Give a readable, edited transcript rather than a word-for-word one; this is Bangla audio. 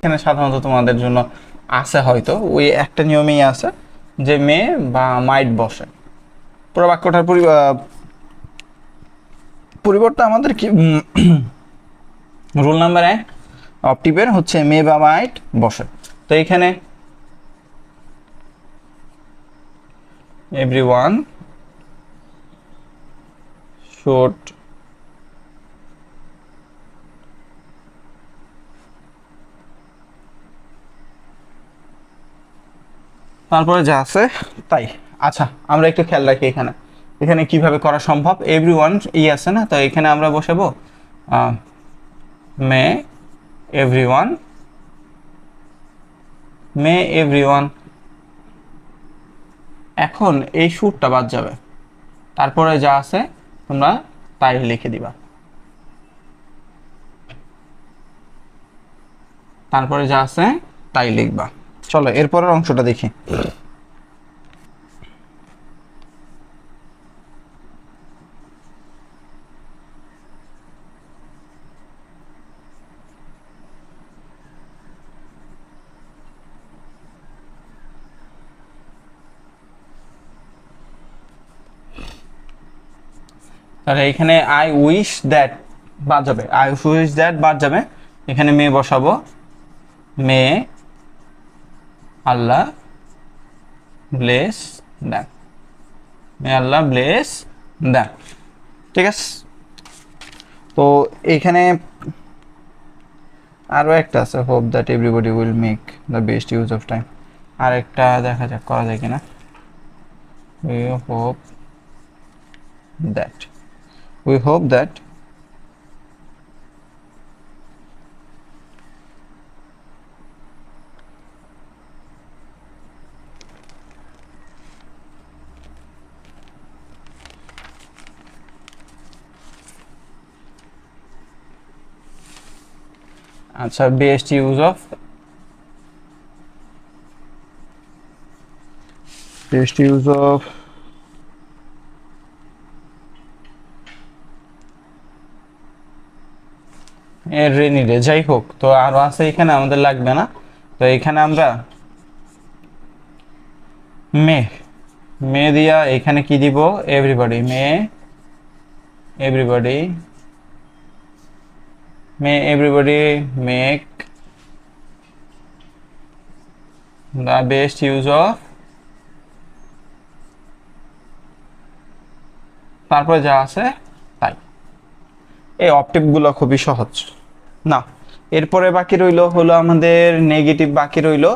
এখানে সাধারণত তোমাদের জন্য আছে, হয়তো ওই একটা নিয়মেই আছে যে মে বা মাইট বসে। পুরো বাক্যটার পরিবর্তে আমাদের কি রুল নাম্বার 1 অপটিভের হচ্ছে মে বা মাইট বসে। তো এখানে এভরিওয়ান শুড তারপরে যা আছে তাই। আচ্ছা, আমরা একটু খেয়াল রাখি এখানে এখানে কিভাবে করা সম্ভব। এভরিওয়ান আছে না, তো এখানে আমরা বসাবো মে এভরিওয়ান, মে এভরিওয়ান। এখন এই সুরটা বাদ যাবে, তারপরে যা আছে তোমরা তাই লিখে দিবা। তারপরে যা আছে তাই লিখবা। চলো এরপরের অংশটা দেখি। তাহলে এখানে আই উইশ দ্যাট বাদ যাবে, আই উইশ দ্যাট বাদ যাবে। এখানে মে বসাবো, মে আল্লাহ ব্লেস দ্যাম, মে আল্লাহ ব্লেস দ্যাম। ঠিক আছে, তো এখানে আরও একটা আছে, hope that everybody will make the best use of time. আর একটা দেখা যাক করা যায় কিনা। We hope that, we hope that আচ্ছা best use of, best use of rainy day. যাই হোক, তো আরো আছে এখানে, আমাদের লাগবে না। তো এখানে আমরা মে, মে দিয়া এখানে কি দিব, everybody, May everybody, May everybody make the best use of, তারপরে যা আছে তাই। এই অপটিভগুলো খুবই সহজ না। এরপরে বাকি রইলো হলো আমাদের নেগেটিভ বাকি রইলো।